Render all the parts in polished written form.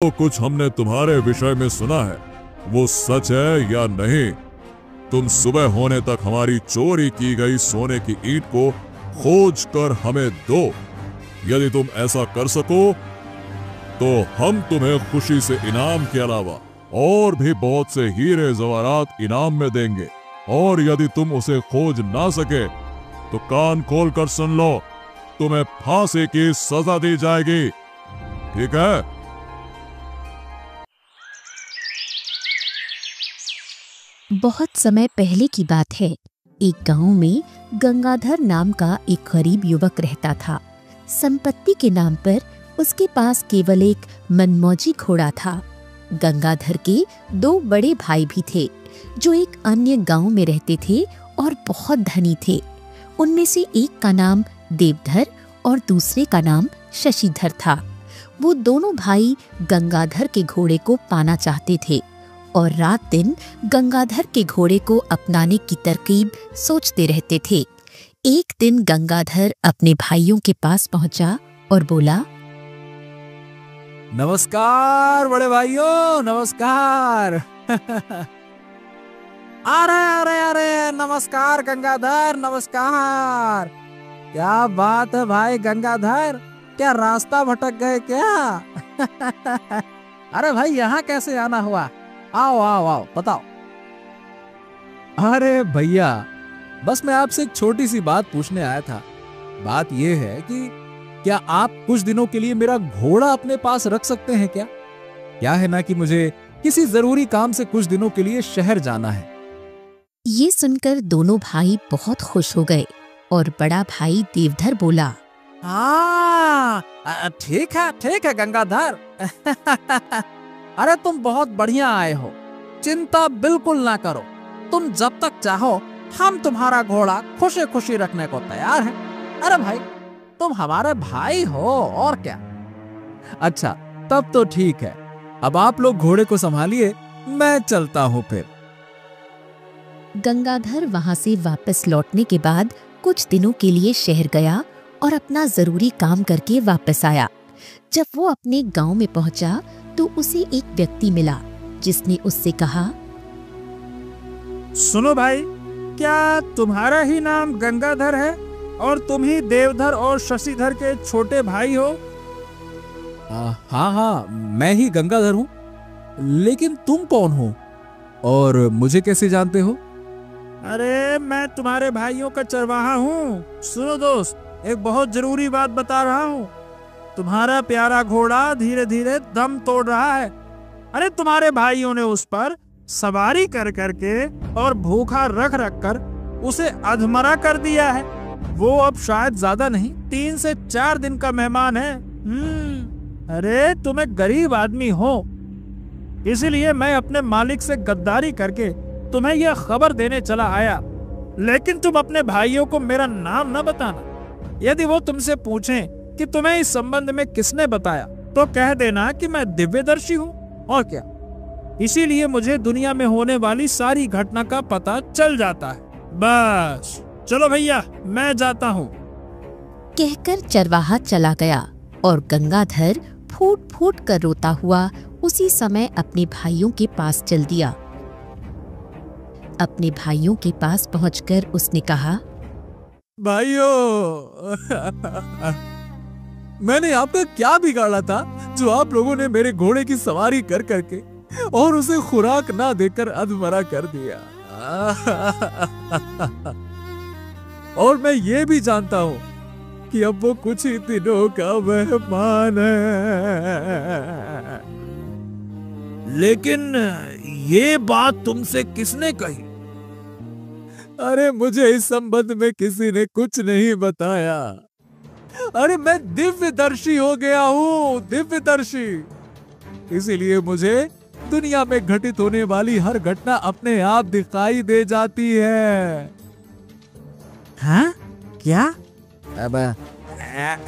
जो कुछ हमने तुम्हारे विषय में सुना है वो सच है या नहीं? तुम सुबह होने तक हमारी चोरी की गई सोने की ईंट को खोज कर हमें दो। यदि तुम ऐसा कर सको तो हम तुम्हें खुशी से इनाम के अलावा और भी बहुत से हीरे जवारात इनाम में देंगे। और यदि तुम उसे खोज ना सके तो कान खोल कर सुन लो, तुम्हें फांसी की सजा दी जाएगी। ठीक है? बहुत समय पहले की बात है। एक गांव में गंगाधर नाम का एक गरीब युवक रहता था। संपत्ति के नाम पर उसके पास केवल एक मनमौजी घोड़ा था। गंगाधर के दो बड़े भाई भी थे जो एक अन्य गांव में रहते थे और बहुत धनी थे। उनमें से एक का नाम देवधर और दूसरे का नाम शशिधर था। वो दोनों भाई गंगाधर के घोड़े को पाना चाहते थे और रात दिन गंगाधर के घोड़े को अपनाने की तरकीब सोचते रहते थे। एक दिन गंगाधर अपने भाइयों के पास पहुंचा और बोला, नमस्कार बड़े भाइयों, नमस्कार। अरे अरे अरे, नमस्कार गंगाधर, नमस्कार। क्या बात है भाई गंगाधर, क्या रास्ता भटक गए क्या? अरे भाई, यहाँ कैसे आना हुआ? आओ आओ आओ, बताओ। अरे भैया, बस मैं आपसे एक छोटी सी बात पूछने आया था। बात यह है कि क्या आप कुछ दिनों के लिए मेरा घोड़ा अपने पास रख सकते हैं क्या? क्या है ना कि मुझे किसी जरूरी काम से कुछ दिनों के लिए शहर जाना है। ये सुनकर दोनों भाई बहुत खुश हो गए और बड़ा भाई देवधर बोला, हाँ ठीक है गंगाधर। अरे तुम बहुत बढ़िया आए हो, चिंता बिल्कुल ना करो। तुम जब तक चाहो हम तुम्हारा घोड़ा खुशी खुशी रखने को तैयार हैं। अरे भाई, तुम हमारे भाई हो और क्या। अच्छा, तब तो ठीक है। अब आप लोग घोड़े को संभालिए, मैं चलता हूँ फिर। गंगाधर वहां से वापस लौटने के बाद कुछ दिनों के लिए शहर गया और अपना जरूरी काम करके वापस आया। जब वो अपने गांव में पहुंचा तो उसे एक व्यक्ति मिला जिसने उससे कहा, सुनो भाई, क्या तुम्हारा ही नाम गंगाधर है और तुम ही देवधर और शशिधर के छोटे भाई हो? हाँ, मैं ही गंगाधर हूँ। लेकिन तुम कौन हो और मुझे कैसे जानते हो? अरे मैं तुम्हारे भाइयों का चरवाहा हूँ। सुनो दोस्त, एक बहुत जरूरी बात बता रहा हूँ। तुम्हारा प्यारा घोड़ा धीरे धीरे दम तोड़ रहा है। अरे तुम्हारे भाइयों ने उस पर सवारी कर करके और भूखा रख रख कर उसे अधमरा कर दिया है। वो अब शायद ज्यादा नहीं 3 से 4 दिन का मेहमान है। अरे तुम एक गरीब आदमी हो, इसीलिए मैं अपने मालिक से गद्दारी करके तुम्हें यह खबर देने चला आया। लेकिन तुम अपने भाइयों को मेरा नाम न बताना। यदि वो तुमसे पूछें कि तुम्हें इस संबंध में किसने बताया तो कह देना कि मैं दिव्यदर्शी हूँ और क्या। इसीलिए मुझे दुनिया में होने वाली सारी घटना का पता चल जाता है। बस चलो भैया, मैं जाता हूँ। कहकर चरवाहा चला गया और गंगाधर फूट फूट कर रोता हुआ उसी समय अपने भाइयों के पास चल दिया। अपने भाइयों के पास पहुंचकर उसने कहा, भाइयों, मैंने आपका क्या बिगाड़ा था जो आप लोगों ने मेरे घोड़े की सवारी कर करके और उसे खुराक ना देकर अधमरा कर दिया। और मैं ये भी जानता हूँ कि अब वो कुछ ही दिनों का मेहमान है। लेकिन ये बात तुमसे किसने कही? अरे मुझे इस संबंध में किसी ने कुछ नहीं बताया। अरे मैं दिव्यदर्शी हो गया हूँ, दिव्यदर्शी। इसीलिए मुझे दुनिया में घटित होने वाली हर घटना अपने आप दिखाई दे जाती है। हाँ? क्या? अब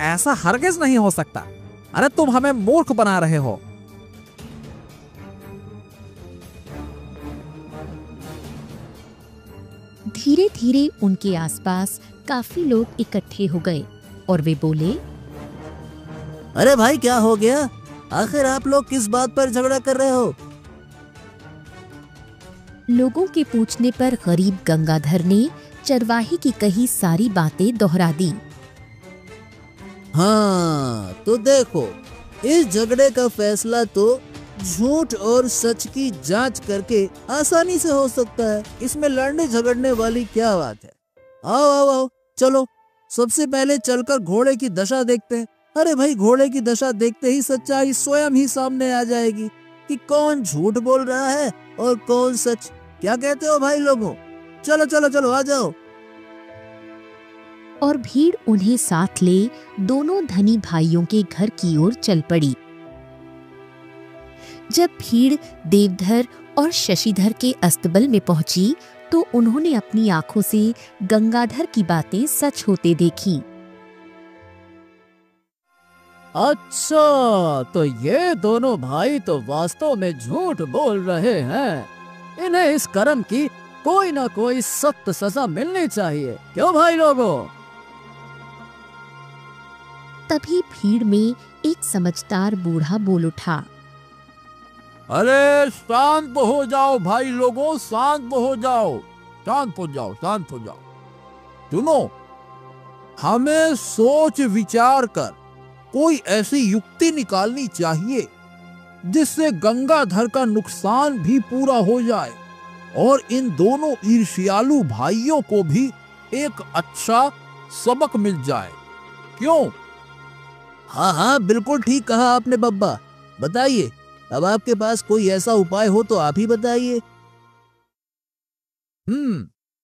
ऐसा हरगिज नहीं हो सकता। अरे तुम हमें मूर्ख बना रहे हो। धीरे धीरे उनके आसपास काफी लोग इकट्ठे हो गए और वे बोले, अरे भाई, क्या हो गया? आखिर आप लोग किस बात पर झगड़ा कर रहे हो? लोगों के पूछने पर गरीब गंगाधर ने चरवाहे की कही सारी बातें दोहरा दी। हाँ, तो देखो, इस झगड़े का फैसला तो झूठ और सच की जांच करके आसानी से हो सकता है। इसमें लड़ने झगड़ने वाली क्या बात है? आओ आओ आओ, चलो सबसे पहले चलकर घोड़े की दशा देखते हैं। अरे भाई, घोड़े की दशा देखते ही सच्चाई स्वयं ही सामने आ जाएगी कि कौन झूठ बोल रहा है और कौन सच। क्या कहते हो भाई लोगों? चलो चलो चलो, आ जाओ। और भीड़ उन्हें साथ ले दोनों धनी भाइयों के घर की ओर चल पड़ी। जब भीड़ देवधर और शशिधर के अस्तबल में पहुंची तो उन्होंने अपनी आंखों से गंगाधर की बातें सच होते देखी। अच्छा, तो ये दोनों भाई तो वास्तव में झूठ बोल रहे हैं। इन्हें इस कर्म की कोई ना कोई सख्त सजा मिलनी चाहिए। क्यों भाई लोगों? तभी भीड़ में एक समझदार बूढ़ा बोल उठा। अरे शांत हो जाओ भाई लोगों, शांत हो जाओ, शांत हो जाओ, शांत हो जाओ। सुनो, हमें सोच विचार कर कोई ऐसी युक्ति निकालनी चाहिए जिससे गंगाधर का नुकसान भी पूरा हो जाए और इन दोनों ईर्ष्यालु भाइयों को भी एक अच्छा सबक मिल जाए। क्यों? हाँ हाँ, बिल्कुल ठीक कहा आपने बब्बा। बताइए, अब आपके पास कोई ऐसा उपाय हो तो आप ही बताइए।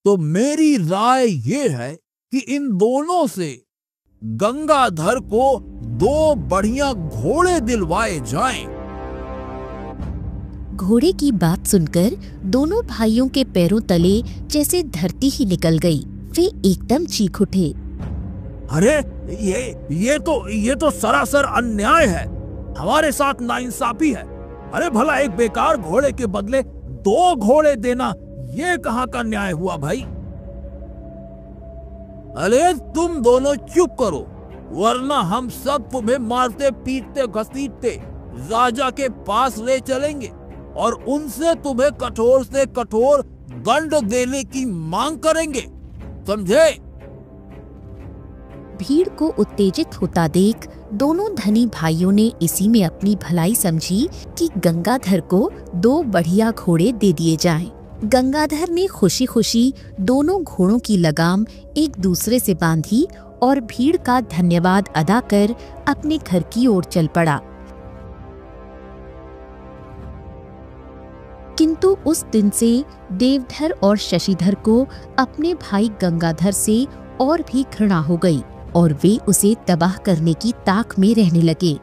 तो मेरी राय ये है कि इन दोनों से गंगाधर को 2 बढ़िया घोड़े दिलवाए जाएं। घोड़े की बात सुनकर दोनों भाइयों के पैरों तले जैसे धरती ही निकल गई। वे एकदम चीख उठे। अरे ये तो सरासर अन्याय है, हमारे साथ नाइंसाफी है। अरे भला एक बेकार घोड़े के बदले 2 घोड़े देना, ये कहाँ का न्याय हुआ भाई? अरे तुम दोनों चुप करो, वरना हम सब तुम्हें मारते पीटते घसीटते राजा के पास ले चलेंगे और उनसे तुम्हें कठोर से कठोर दंड देने की मांग करेंगे, समझे? भीड़ को उत्तेजित होता देख दोनों धनी भाइयों ने इसी में अपनी भलाई समझी कि गंगाधर को 2 बढ़िया घोड़े दे दिए जाएं। गंगाधर ने खुशी खुशी दोनों घोड़ों की लगाम एक दूसरे से बांधी और भीड़ का धन्यवाद अदा कर अपने घर की ओर चल पड़ा। किंतु उस दिन से देवधर और शशिधर को अपने भाई गंगाधर से और भी घृणा हो गई और वे उसे तबाह करने की ताक में रहने लगे।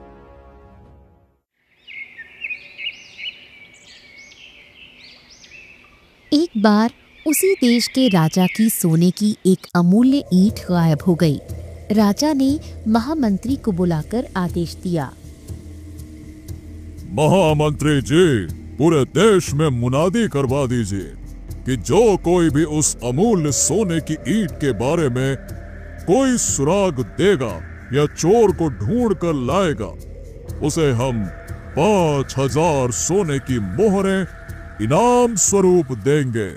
एक बार उसी देश के राजा की सोने की एक अमूल्य ईंट गायब हो गई। राजा ने महामंत्री को बुलाकर आदेश दिया। महामंत्री जी, पूरे देश में मुनादी करवा दीजिए कि जो कोई भी उस अमूल्य सोने की ईंट के बारे में कोई सुराग देगा या चोर को ढूंढ कर लाएगा, उसे हम 5000 सोने की मोहरें इनाम स्वरूप देंगे।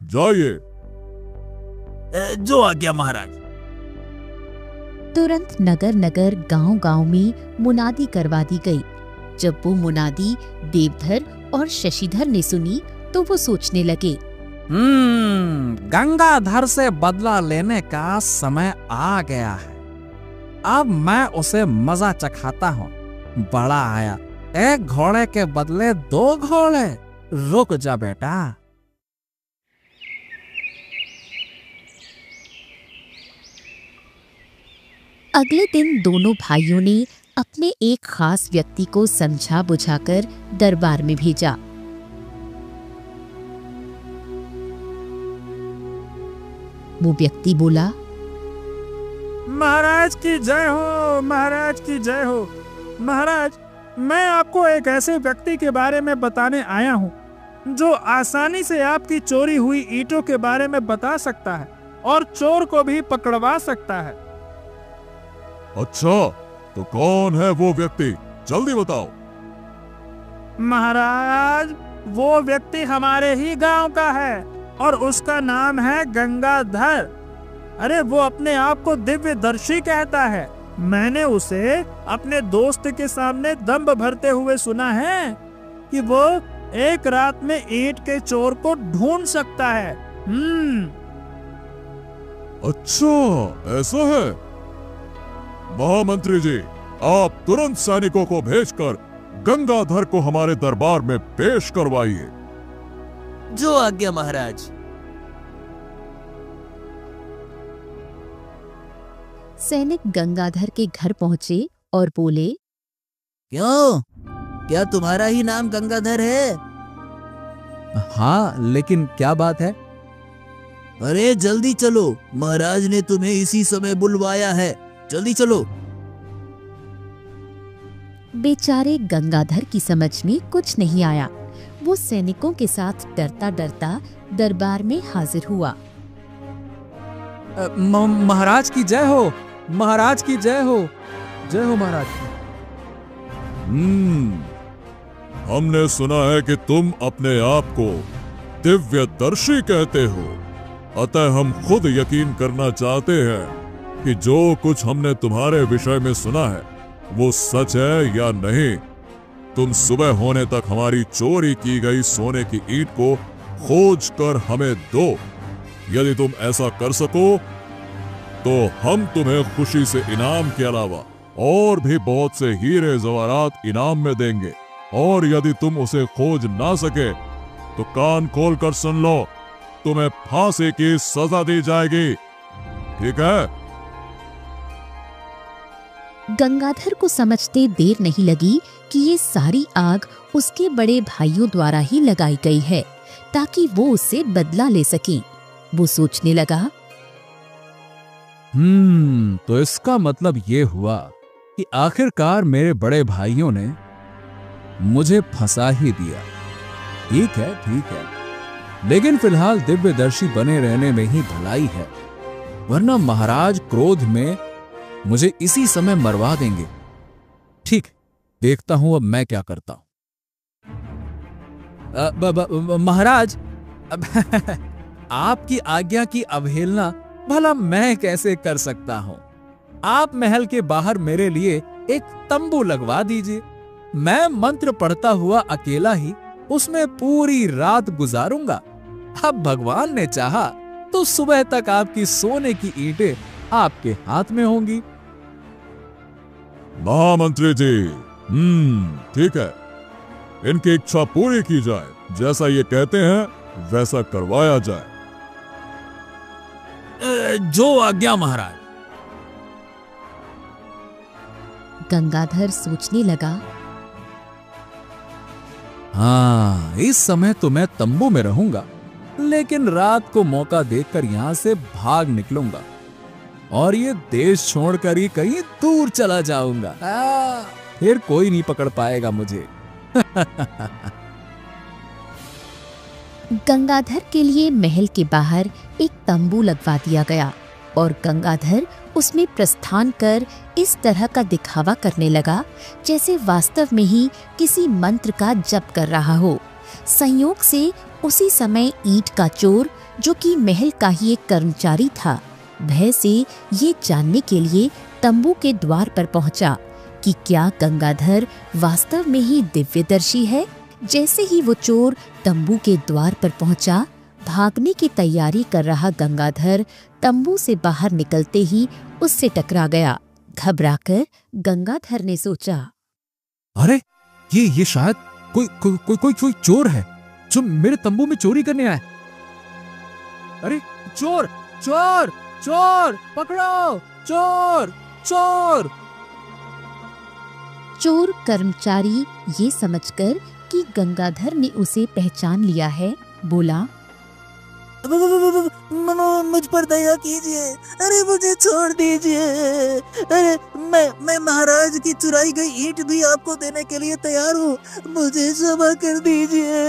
जाइए। जो आज्ञा महाराज। तुरंत नगर नगर गांव गांव में मुनादी करवा दी गई। जब वो मुनादी देवधर और शशिधर ने सुनी तो वो सोचने लगे, गंगाधर से बदला लेने का समय आ गया है। अब मैं उसे मजा चखाता हूँ। बड़ा आया, 1 घोड़े के बदले 2 घोड़े। रुक जा बेटा। अगले दिन दोनों भाइयों ने अपने एक खास व्यक्ति को समझा बुझाकर दरबार में भेजा। वो व्यक्ति बोला, महाराज की जय हो, महाराज की जय हो। महाराज, मैं आपको एक ऐसे व्यक्ति के बारे में बताने आया हूँ जो आसानी से आपकी चोरी हुई ईंटों के बारे में बता सकता है और चोर को भी पकड़वा सकता है। अच्छा, तो कौन है वो व्यक्ति? जल्दी बताओ। महाराज, वो व्यक्ति हमारे ही गांव का है और उसका नाम है गंगाधर। अरे वो अपने आप को दिव्यदर्शी कहता है। मैंने उसे अपने दोस्त के सामने दंभ भरते हुए सुना है कि वो एक रात में ईंट के चोर को ढूंढ सकता है। अच्छा, ऐसा है। महामंत्री जी, आप तुरंत सैनिकों को भेजकर गंगाधर को हमारे दरबार में पेश करवाइए। जो आज्ञा महाराज। सैनिक गंगाधर के घर पहुंचे और बोले, क्यों, क्या तुम्हारा ही नाम गंगाधर है? हाँ, लेकिन क्या बात है? अरे जल्दी चलो, महाराज ने तुम्हें इसी समय बुलवाया है, जल्दी चलो। बेचारे गंगाधर की समझ में कुछ नहीं आया। वो सैनिकों के साथ डरता डरता दरबार में हाजिर हुआ। महाराज की जय हो, महाराज की जय हो, जय हो महाराज की। हमने सुना है कि तुम अपने आप को दिव्यदर्शी कहते हो, अतः हम खुद यकीन करना चाहते हैं कि जो कुछ हमने तुम्हारे विषय में सुना है वो सच है या नहीं। तुम सुबह होने तक हमारी चोरी की गई सोने की ईंट को खोज कर हमें दो। यदि तुम ऐसा कर सको तो हम तुम्हें खुशी से इनाम के अलावा और भी बहुत से हीरे जवाहरात इनाम में देंगे, और यदि तुम उसे खोज ना सके तो कान खोल कर सुन लो, तुम्हें फांसी की सजा दी जाएगी। ठीक है? गंगाधर को समझते देर नहीं लगी कि ये सारी आग उसके बड़े भाइयों द्वारा ही लगाई गई है ताकि वो उससे बदला ले सके। वो सोचने लगा, तो इसका मतलब ये हुआ कि आखिरकार मेरे बड़े भाइयों ने मुझे फंसा ही दिया। ठीक है, ठीक है, लेकिन फिलहाल दिव्यदर्शी बने रहने में ही भलाई है, वरना महाराज क्रोध में मुझे इसी समय मरवा देंगे। ठीक, देखता हूं अब मैं क्या करता हूं। महाराज, आपकी आज्ञा की अवहेलना भला मैं कैसे कर सकता हूं? आप महल के बाहर मेरे लिए एक तंबू लगवा दीजिए। मैं मंत्र पढ़ता हुआ अकेला ही उसमें पूरी रात गुजारूंगा। अब भगवान ने चाहा तो सुबह तक आपकी सोने की ईंटें आपके हाथ में होंगी। महामंत्री जी, ठीक है, इनकी इच्छा पूरी की जाए, जैसा ये कहते हैं वैसा करवाया जाए। जो आज्ञा महाराज। गंगाधर सोचने लगा, हाँ, इस समय तो मैं तंबू में रहूंगा, लेकिन रात को मौका देखकर यहां से भाग निकलूंगा और ये देश छोड़कर ही कहीं दूर चला जाऊंगा। फिर कोई नहीं पकड़ पाएगा मुझे। गंगाधर के लिए महल के बाहर एक तंबू लगवा दिया गया और गंगाधर उसमें प्रस्थान कर इस तरह का दिखावा करने लगा जैसे वास्तव में ही किसी मंत्र का जप कर रहा हो। संयोग से उसी समय ईंट का चोर, जो कि महल का ही एक कर्मचारी था, भय से ये जानने के लिए तंबू के द्वार पर पहुंचा कि क्या गंगाधर वास्तव में ही दिव्यदर्शी है। जैसे ही वो चोर तंबू के द्वार पर पहुंचा, भागने की तैयारी कर रहा गंगाधर तंबू से बाहर निकलते ही उससे टकरा गया। घबराकर गंगाधर ने सोचा, अरे ये शायद कोई चोर है जो मेरे तंबू में चोरी करने आया। अरे चोर चोर चोर, पकड़ो, चोर चोर। चोर कर्मचारी ये समझकर कि गंगाधर ने उसे पहचान लिया है, बोला, मुझ पर दया कीजिए, अरे मुझे छोड़ दीजिए। अरे मैं महाराज की चुराई गई ईंट भी आपको देने के लिए तैयार हूँ, मुझे क्षमा कर दीजिए।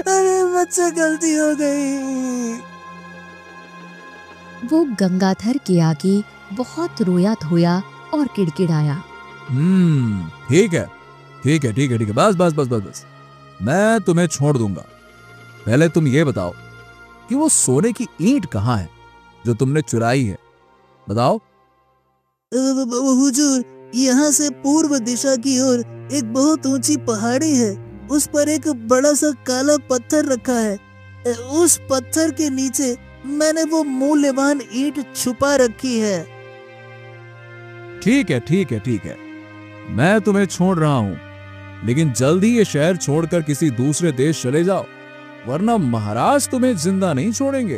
अरे मुझसे गलती हो गई। वो गंगाधर के आगे बहुत रोया धोया और किड़किड़ाया। ठीक है, ठीक है ठीक है ठीक है, बस बस बस बस बस, मैं तुम्हें छोड़ दूंगा। पहले तुम ये बताओ कि वो सोने की ईंट कहाँ है जो तुमने चुराई है, बताओ। हुजूर, यहाँ से पूर्व दिशा की ओर एक बहुत ऊंची पहाड़ी है, उस पर एक बड़ा सा काला पत्थर रखा है। उस पत्थर के नीचे मैंने वो मूल्यवान ईंट छुपा रखी है। ठीक है ठीक है ठीक है, मैं तुम्हें छोड़ रहा हूं, लेकिन जल्दी ये शहर छोड़कर किसी दूसरे देश चले जाओ, वरना महाराज तुम्हें जिंदा नहीं छोड़ेंगे,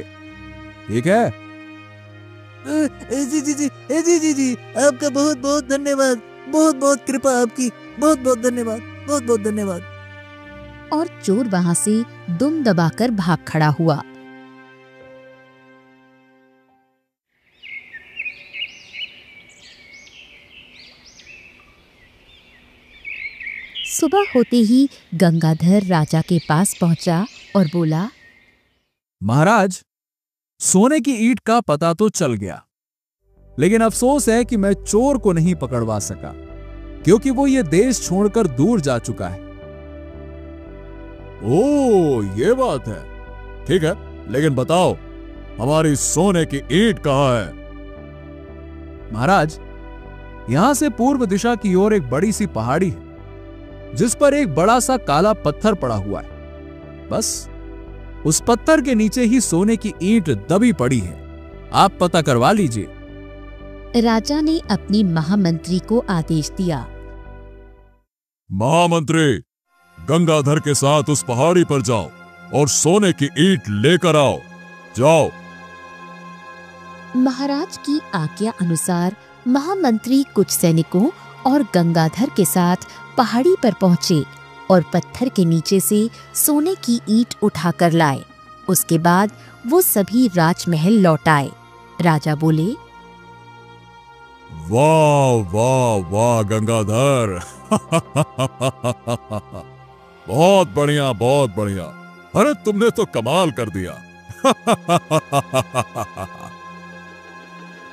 ठीक है? जी जी जी जी जी जी, आपका बहुत बहुत धन्यवाद, बहुत बहुत कृपा आपकी, बहुत बहुत धन्यवाद, बहुत बहुत धन्यवाद। और चोर वहां से दुम दबाकर भाग खड़ा हुआ। सुबह होते ही गंगाधर राजा के पास पहुंचा और बोला, महाराज, सोने की ईंट का पता तो चल गया, लेकिन अफसोस है कि मैं चोर को नहीं पकड़वा सका, क्योंकि वो ये देश छोड़कर दूर जा चुका है। ओह, ये बात है। ठीक है, लेकिन बताओ हमारी सोने की ईंट कहाँ है? महाराज, यहां से पूर्व दिशा की ओर एक बड़ी सी पहाड़ी है, जिस पर एक बड़ा सा काला पत्थर पड़ा हुआ है। बस उस पत्थर के नीचे ही सोने की ईंट दबी पड़ी है, आप पता करवा लीजिए। राजा ने अपनी महामंत्री को आदेश दिया। महामंत्री, गंगाधर के साथ उस पहाड़ी पर जाओ और सोने की ईंट लेकर आओ, जाओ। महाराज की आज्ञा अनुसार महामंत्री कुछ सैनिकों और गंगाधर के साथ पहाड़ी पर पहुंचे और पत्थर के नीचे से सोने की ईंट उठाकर लाए। उसके बाद वो सभी राजमहल लौट आए। राजा बोले, वाह वाह वाह गंगाधर, बहुत बढ़िया बहुत बढ़िया, अरे तुमने तो कमाल कर दिया।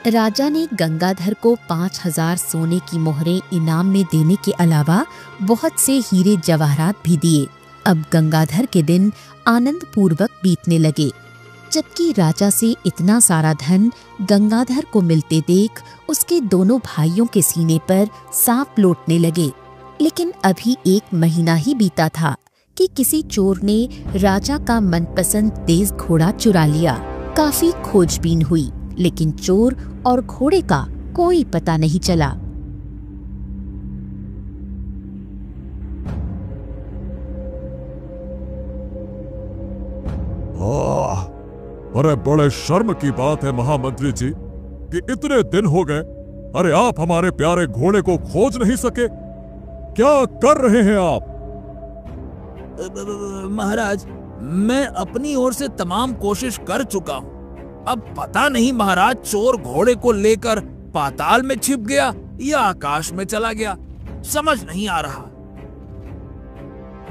राजा ने गंगाधर को 5000 सोने की मोहरें इनाम में देने के अलावा बहुत से हीरे जवाहरात भी दिए। अब गंगाधर के दिन आनंद पूर्वक बीतने लगे। जबकि राजा से इतना सारा धन गंगाधर को मिलते देख उसके दोनों भाइयों के सीने पर सांप लौटने लगे। लेकिन अभी 1 महीना ही बीता था कि किसी चोर ने राजा का मनपसंद तेज घोड़ा चुरा लिया। काफी खोजबीन हुई, लेकिन चोर और घोड़े का कोई पता नहीं चला। अरे बड़े शर्म की बात है महामंत्री जी कि इतने दिन हो गए, अरे आप हमारे प्यारे घोड़े को खोज नहीं सके, क्या कर रहे हैं आप? महाराज, मैं अपनी ओर से तमाम कोशिश कर चुका हूँ। अब पता नहीं महाराज चोर घोड़े को लेकर पाताल में छिप गया या आकाश में चला गया, समझ नहीं आ रहा।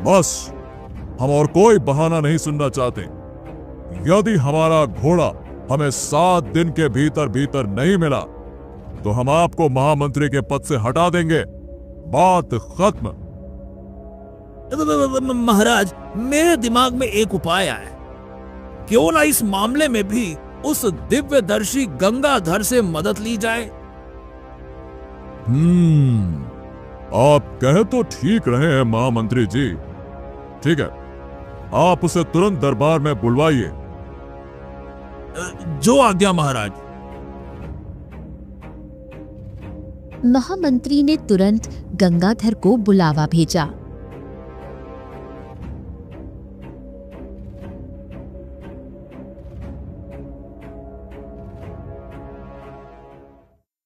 बस, हम और कोई बहाना नहीं सुनना चाहते। यदि हमारा घोड़ा हमें 7 दिन के भीतर भीतर नहीं मिला तो हम आपको महामंत्री के पद से हटा देंगे, बात खत्म। महाराज, मेरे दिमाग में एक उपाय आया, क्यों ना इस मामले में भी उस दिव्यदर्शी गंगाधर से मदद ली जाए। आप कहे तो ठीक रहे हैं महामंत्री जी। ठीक है, आप उसे तुरंत दरबार में बुलवाइए। जो आज्ञा महाराज। महामंत्री ने तुरंत गंगाधर को बुलावा भेजा।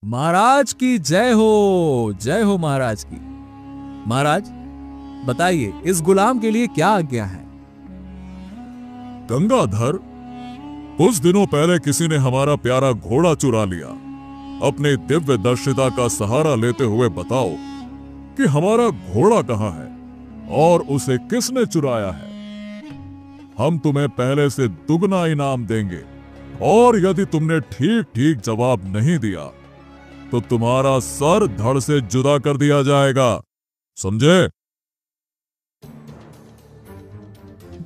महाराज की जय हो महाराज की। महाराज बताइए, इस गुलाम के लिए क्या आज्ञा है? गंगाधर, कुछ दिनों पहले किसी ने हमारा प्यारा घोड़ा चुरा लिया। अपनी दिव्य दर्शिता का सहारा लेते हुए बताओ कि हमारा घोड़ा कहाँ है और उसे किसने चुराया है। हम तुम्हें पहले से दुगना इनाम देंगे, और यदि तुमने ठीक ठीक जवाब नहीं दिया तो तुम्हारा सर धड़ से जुदा कर दिया जाएगा, समझे?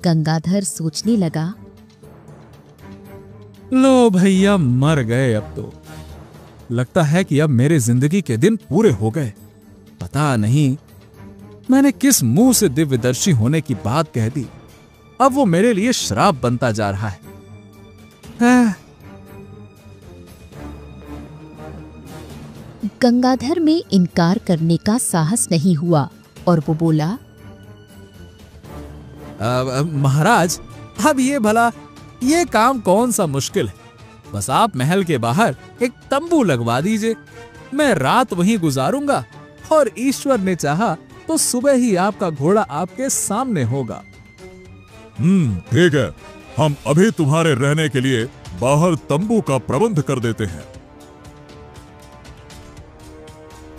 गंगाधर सोचने लगा, लो भैया, मर गए अब तो। लगता है कि अब मेरे जिंदगी के दिन पूरे हो गए। पता नहीं मैंने किस मुंह से दिव्यदर्शी होने की बात कह दी। अब वो मेरे लिए श्राप बनता जा रहा है। गंगाधर में इनकार करने का साहस नहीं हुआ और वो बोला, महाराज, अब ये भला ये काम कौन सा मुश्किल है। बस आप महल के बाहर एक तंबू लगवा दीजिए, मैं रात वहीं गुजारूंगा और ईश्वर ने चाहा तो सुबह ही आपका घोड़ा आपके सामने होगा। ठीक है, हम अभी तुम्हारे रहने के लिए बाहर तंबू का प्रबंध कर देते हैं।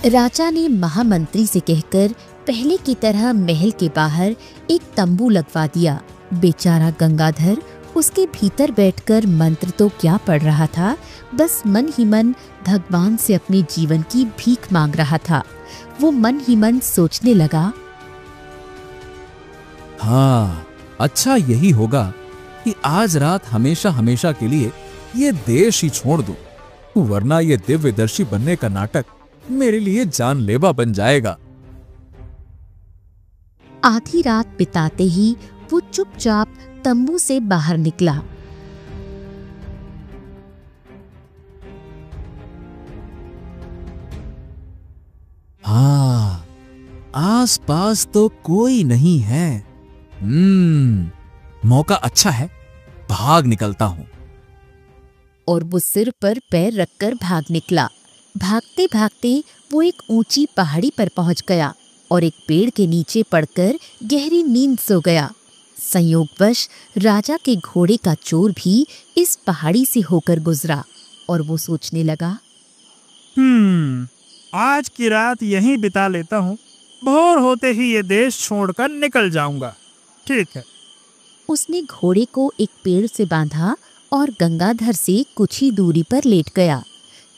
राजा ने महामंत्री से कहकर पहले की तरह महल के बाहर एक तंबू लगवा दिया। बेचारा गंगाधर उसके भीतर बैठकर मंत्र तो क्या पढ़ रहा था, बस मन ही मन भगवान से अपने जीवन की भीख मांग रहा था। वो मन ही मन सोचने लगा, हाँ, अच्छा यही होगा कि आज रात हमेशा हमेशा के लिए ये देश ही छोड़ दूं, वरना ये दिव्यदर्शी बनने का नाटक मेरे लिए जानलेवा बन जाएगा। आधी रात बिताते ही वो चुपचाप तंबू से बाहर निकला। हाँ, आसपास तो कोई नहीं है। मौका अच्छा है, भाग निकलता हूं। और वो सिर पर पैर रखकर भाग निकला। भागते भागते वो एक ऊंची पहाड़ी पर पहुंच गया और एक पेड़ के नीचे पड़कर गहरी नींद सो गया। संयोगवश राजा के घोड़े का चोर भी इस पहाड़ी से होकर गुजरा और वो सोचने लगा, आज की रात यहीं बिता लेता हूँ, भोर होते ही ये देश छोड़कर निकल जाऊंगा। ठीक है। उसने घोड़े को एक पेड़ से बांधा और गंगाधर से कुछ ही दूरी पर लेट गया।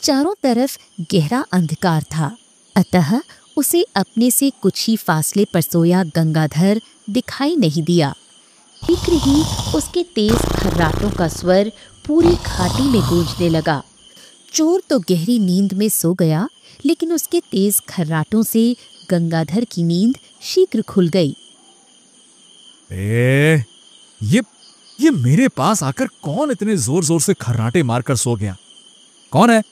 चारों तरफ गहरा अंधकार था, अतः उसे अपने से कुछ ही फासले पर सोया गंगाधर दिखाई नहीं दिया। शीघ्र ही उसके तेज खर्राटों का स्वर पूरी घाटी में गूंजने लगा। चोर तो गहरी नींद में सो गया, लेकिन उसके तेज खर्राटों से गंगाधर की नींद शीघ्र खुल गई। ये मेरे पास आकर कौन इतने जोर जोर से खर्राटे मारकर सो गया? कौन है?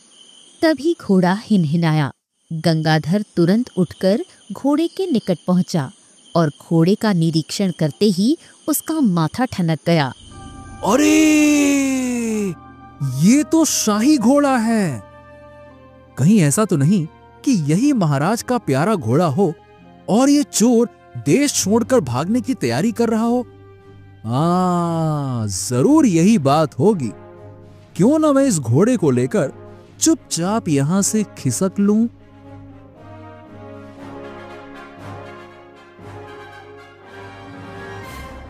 तभी घोड़ा हिनहिनाया। गंगाधर तुरंत उठकर घोड़े के निकट पहुंचा और घोड़े का निरीक्षण करते ही उसका माथा ठनक गया। अरे, ये तो शाही घोड़ा है। कहीं ऐसा तो नहीं कि यही महाराज का प्यारा घोड़ा हो और ये चोर देश छोड़कर भागने की तैयारी कर रहा हो? जरूर यही बात होगी। क्यों ना मैं इस घोड़े को लेकर चुपचाप यहां से खिसक लूं।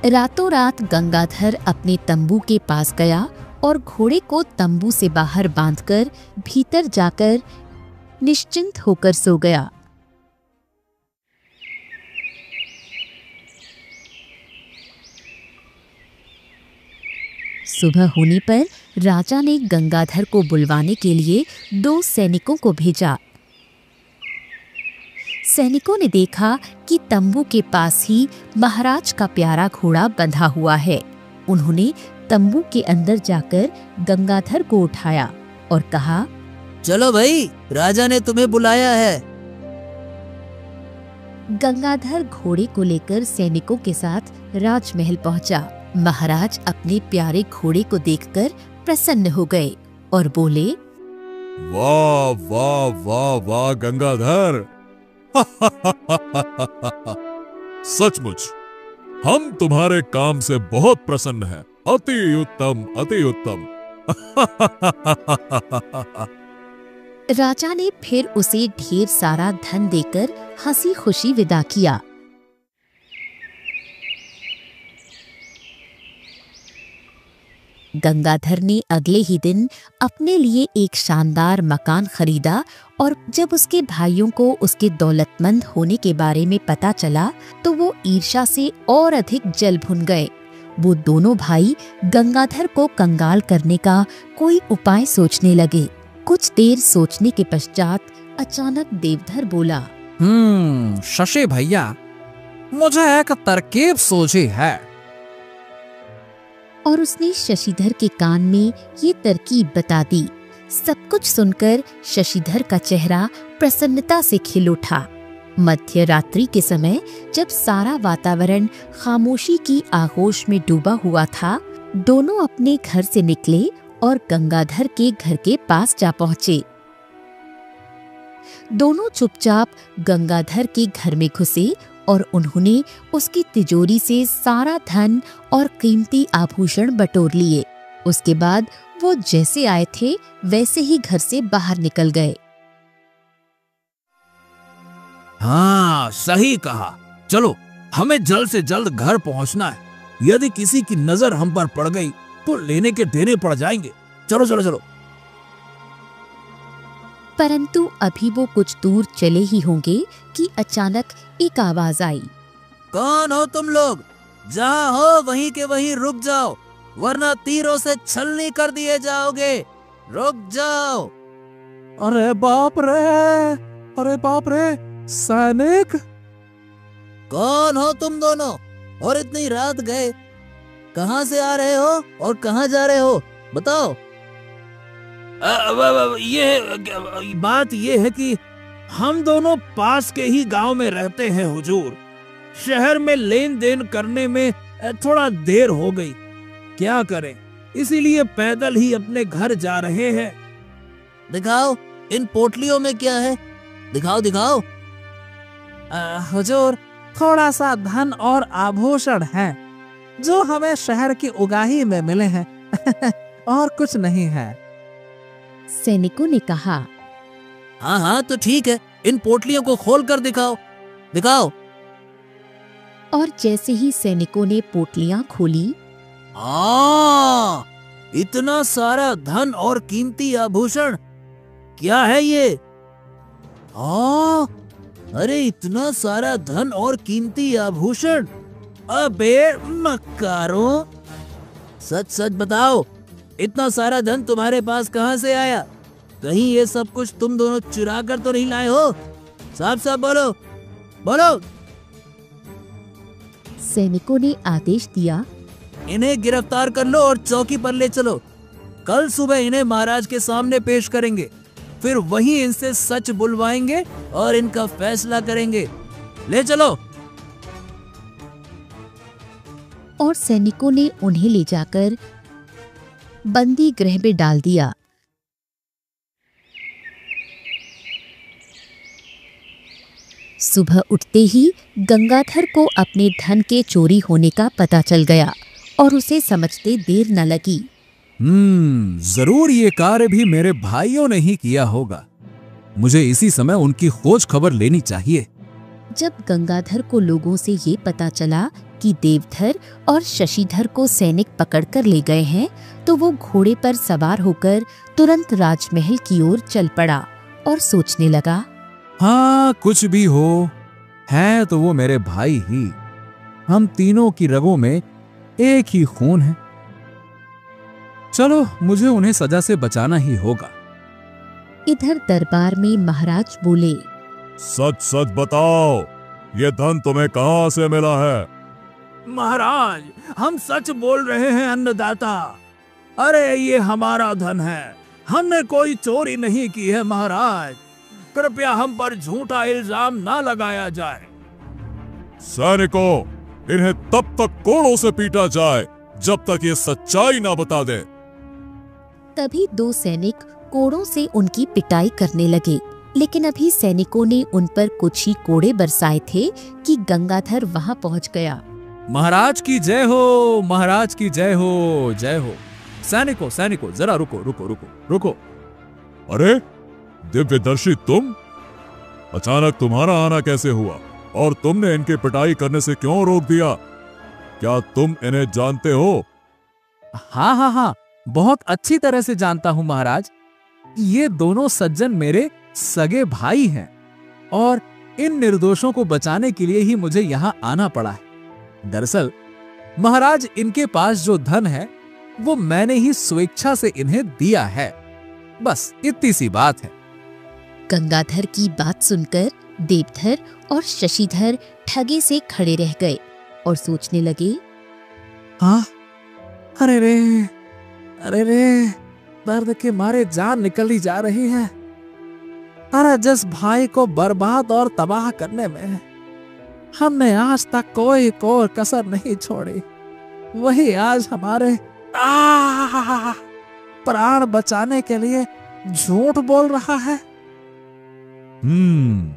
रातों रात गंगाधर अपने तंबू के पास गया और घोड़े को तंबू से बाहर बांधकर भीतर जाकर निश्चिंत होकर सो गया। सुबह होने पर राजा ने गंगाधर को बुलवाने के लिए 2 सैनिकों को भेजा। सैनिकों ने देखा कि तंबू के पास ही महाराज का प्यारा घोड़ा बंधा हुआ है। उन्होंने तंबू के अंदर जाकर गंगाधर को उठाया और कहा, चलो भाई, राजा ने तुम्हें बुलाया है। गंगाधर घोड़े को लेकर सैनिकों के साथ राजमहल पहुंचा। महाराज अपने प्यारे घोड़े को देखकर प्रसन्न हो गए और बोले, वाह वाह वाह वाह गंगाधर, सचमुच हम तुम्हारे काम से बहुत प्रसन्न हैं। अति उत्तम, अति उत्तम। राजा ने फिर उसे ढेर सारा धन देकर हंसी खुशी विदा किया। गंगाधर ने अगले ही दिन अपने लिए एक शानदार मकान खरीदा और जब उसके भाइयों को उसके दौलतमंद होने के बारे में पता चला तो वो ईर्ष्या से और अधिक जल भुन गए। वो दोनों भाई गंगाधर को कंगाल करने का कोई उपाय सोचने लगे। कुछ देर सोचने के पश्चात अचानक देवधर बोला, शशि भैया, मुझे एक तरकीब सूझी है। और उसने शशिधर के कान में ये तरकीब बता दी। सब कुछ सुनकर शशिधर का चेहरा प्रसन्नता से खिल उठा। मध्य रात्रि के समय जब सारा वातावरण खामोशी की आगोश में डूबा हुआ था, दोनों अपने घर से निकले और गंगाधर के घर के पास जा पहुंचे। दोनों चुपचाप गंगाधर के घर में घुसे और उन्होंने उसकी तिजोरी से सारा धन और कीमती आभूषण बटोर लिए। उसके बाद वो जैसे आए थे वैसे ही घर से बाहर निकल गए। हाँ, सही कहा। चलो, हमें जल्द से जल्द घर पहुंचना है। यदि किसी की नजर हम पर पड़ गई तो लेने के देने पड़ जाएंगे। चलो चलो चलो। परंतु अभी वो कुछ दूर चले ही होंगे कि अचानक एक आवाज आई। कौन हो तुम लोग? जहाँ हो वहीं के वहीं रुक जाओ, वरना तीरों से छलनी कर दिए जाओगे। रुक जाओ। अरे बाप रे, सैनिक। कौन हो तुम दोनों और इतनी रात गए? कहाँ से आ रहे हो और कहाँ जा रहे हो? बताओ। ये बात ये है कि हम दोनों पास के ही गांव में रहते हैं हुजूर। शहर में लेन देन करने में थोड़ा देर हो गई। क्या करें, इसीलिए पैदल ही अपने घर जा रहे हैं। दिखाओ, इन पोटलियों में क्या है? दिखाओ दिखाओ। हुजूर, थोड़ा सा धन और आभूषण है जो हमें शहर की उगाही में मिले हैं और कुछ नहीं है। सैनिकों ने कहा। हाँ हाँ, तो ठीक है, इन पोटलियों को खोल कर दिखाओ दिखाओ। और जैसे ही सैनिकों ने पोटलियां खोली, इतना सारा धन और कीमती आभूषण, क्या है ये? अरे इतना सारा धन और कीमती आभूषण, अबे मक्कारों, सच सच बताओ, इतना सारा धन तुम्हारे पास कहाँ से आया? कहीं ये सब कुछ तुम दोनों चुरा कर तो नहीं लाए हो? साफ साफ बोलो बोलो। सैनिकों ने आदेश दिया, इन्हें गिरफ्तार कर लो और चौकी पर ले चलो। कल सुबह इन्हें महाराज के सामने पेश करेंगे, फिर वहीं इनसे सच बुलवाएंगे और इनका फैसला करेंगे। ले चलो। और सैनिकों ने उन्हें ले जाकर बंदी गृह में डाल दिया। सुबह उठते ही गंगाधर को अपने धन के चोरी होने का पता चल गया और उसे समझते देर न लगी। जरूर ये कार्य भी मेरे भाइयों ने ही किया होगा। मुझे इसी समय उनकी खोज खबर लेनी चाहिए। जब गंगाधर को लोगों से ये पता चला कि देवधर और शशिधर को सैनिक पकड़कर ले गए हैं, तो वो घोड़े पर सवार होकर तुरंत राजमहल की ओर चल पड़ा और सोचने लगा, हाँ, कुछ भी हो, है तो वो मेरे भाई ही। हम तीनों की रगों में एक ही खून है। चलो, मुझे उन्हें सजा से बचाना ही होगा। इधर दरबार में महाराज बोले, सच सच बताओ, ये धन तुम्हें कहाँ से मिला है? महाराज, हम सच बोल रहे हैं अन्नदाता। अरे ये हमारा धन है, हमने कोई चोरी नहीं की है महाराज। कृपया हम पर झूठा इल्जाम ना लगाया जाए। सैनिकों, इन्हें तब तक कोड़ों से पीटा जाए जब तक ये सच्चाई ना बता दे। तभी दो सैनिक कोड़ों से उनकी पिटाई करने लगे, लेकिन अभी सैनिकों ने उन पर कुछ ही कोड़े बरसाए थे कि गंगाधर वहां पहुंच गया। महाराज की जय हो, महाराज की जय हो, जय हो। सैनिकों सैनिकों, जरा रुको रुको रुको रुको। अरे दिव्यदर्शी, तुम अचानक तुम्हारा आना कैसे हुआ और तुमने इनकी पिटाई करने से क्यों रोक दिया? क्या तुम इन्हें जानते हो? हाँ हाँ हाँ, बहुत अच्छी तरह से जानता हूँ महाराज। ये दोनों सज्जन मेरे सगे भाई हैं और इन निर्दोषों को बचाने के लिए ही मुझे यहाँ आना पड़ा है। दरअसल महाराज, इनके पास जो धन है वो मैंने ही स्वेच्छा से इन्हें दिया है, बस इतनी सी बात है। गंगाधर की बात सुनकर देवधर और शशिधर ठगे से खड़े रह गए और सोचने लगे, हाँ, अरे रे, दर्द के मारे जान निकली जा रही है। अरे जिस भाई को बर्बाद और तबाह करने में हमने आज तक कोई कसर नहीं छोड़ी, वही आज हमारे प्राण बचाने के लिए झूठ बोल रहा है।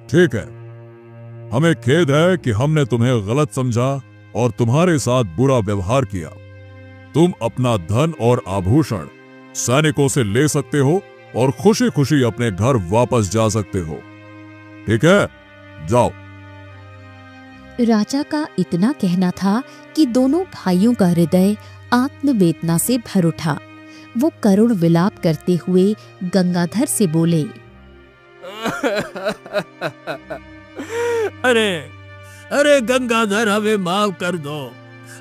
ठीक है। हमें खेद है कि हमने तुम्हें गलत समझा और तुम्हारे साथ बुरा व्यवहार किया। तुम अपना धन और आभूषण सैनिकों से ले सकते हो और खुशी खुशी अपने घर वापस जा सकते हो। ठीक है, जाओ। राजा का इतना कहना था कि दोनों भाइयों का हृदय आत्मवेदना से भर उठा। वो करुण विलाप करते हुए गंगाधर से बोले, अरे गंगाधर, हमें माफ कर दो।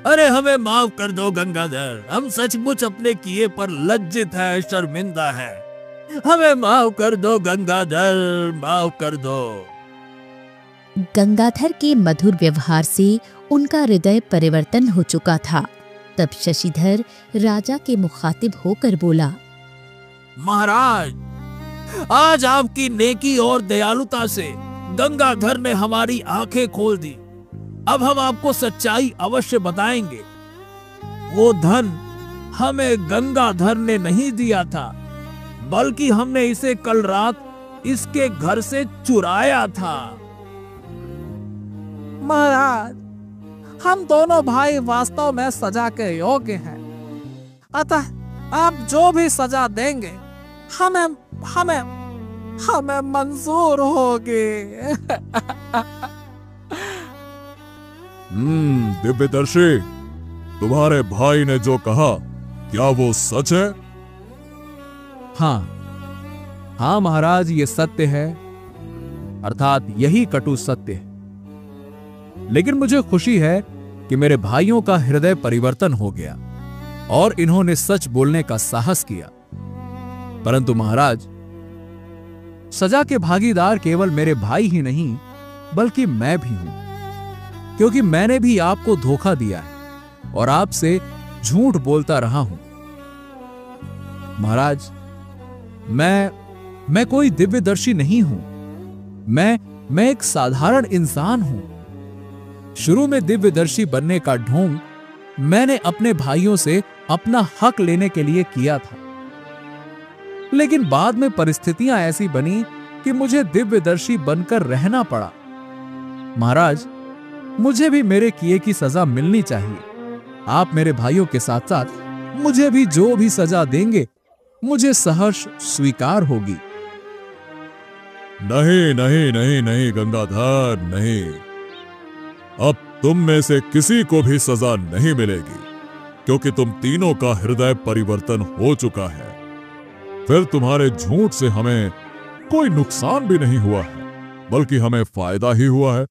अरे हमें माफ कर दो गंगाधर, हम सचमुच अपने किए पर लज्जित है, शर्मिंदा है। हमें माफ कर दो गंगाधर, माफ कर दो। गंगाधर के मधुर व्यवहार से उनका हृदय परिवर्तन हो चुका था। तब शशिधर राजा के मुखातिब होकर बोला, महाराज, आज आपकी नेकी और दयालुता से गंगाधर ने हमारी आंखें खोल दी। अब हम आपको सच्चाई अवश्य बताएंगे। वो धन हमें गंगाधर ने नहीं दिया था, बल्कि हमने इसे कल रात इसके घर से चुराया था। महाराज, हम दोनों भाई वास्तव में सजा के योग्य हैं, अतः आप जो भी सजा देंगे हमें मंजूर होगी। दिव्यदर्शी, तुम्हारे भाई ने जो कहा, क्या वो सच है? हाँ महाराज, ये सत्य है, अर्थात यही कटु सत्य है। लेकिन मुझे खुशी है कि मेरे भाइयों का हृदय परिवर्तन हो गया और इन्होंने सच बोलने का साहस किया। परंतु महाराज, सजा के भागीदार केवल मेरे भाई ही नहीं, बल्कि मैं भी हूं, क्योंकि मैंने भी आपको धोखा दिया है और आपसे झूठ बोलता रहा हूं। महाराज, मैं कोई दिव्यदर्शी नहीं हूं। मैं एक साधारण इंसान हूं। शुरू में दिव्यदर्शी बनने का ढोंग मैंने अपने भाइयों से अपना हक लेने के लिए किया था, लेकिन बाद में परिस्थितियां ऐसी बनी कि मुझे दिव्यदर्शी बनकर रहना पड़ा। महाराज, मुझे भी मेरे किए की सजा मिलनी चाहिए। आप मेरे भाइयों के साथ साथ मुझे भी जो भी सजा देंगे, मुझे सहर्ष स्वीकार होगी। नहीं नहीं नहीं नहीं गंगाधर, नहीं। अब तुम में से किसी को भी सजा नहीं मिलेगी, क्योंकि तुम तीनों का हृदय परिवर्तन हो चुका है। फिर तुम्हारे झूठ से हमें कोई नुकसान भी नहीं हुआ है, बल्कि हमें फायदा ही हुआ है।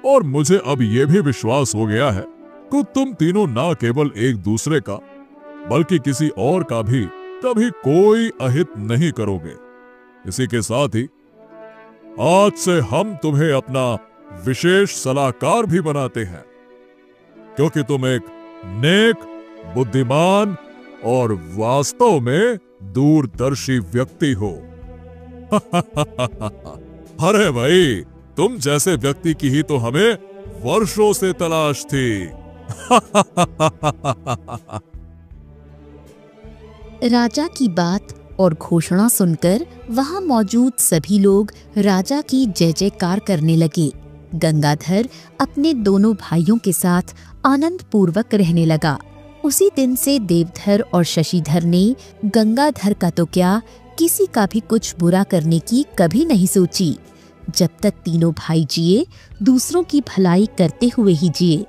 और मुझे अब यह भी विश्वास हो गया है कि तुम तीनों ना केवल एक दूसरे का, बल्कि किसी और का भी कभी कोई अहित नहीं करोगे। इसी के साथ ही आज से हम तुम्हें अपना विशेष सलाहकार भी बनाते हैं, क्योंकि तुम एक नेक, बुद्धिमान और वास्तव में दूरदर्शी व्यक्ति हो। अरे भाई, तुम जैसे व्यक्ति की ही तो हमें वर्षों से तलाश थी। राजा की बात और घोषणा सुनकर वहां मौजूद सभी लोग राजा की जय जयकार करने लगे। गंगाधर अपने दोनों भाइयों के साथ आनंद पूर्वक रहने लगा। उसी दिन से देवधर और शशिधर ने गंगाधर का तो क्या, किसी का भी कुछ बुरा करने की कभी नहीं सोची। जब तक तीनों भाई जिए, दूसरों की भलाई करते हुए ही जिए।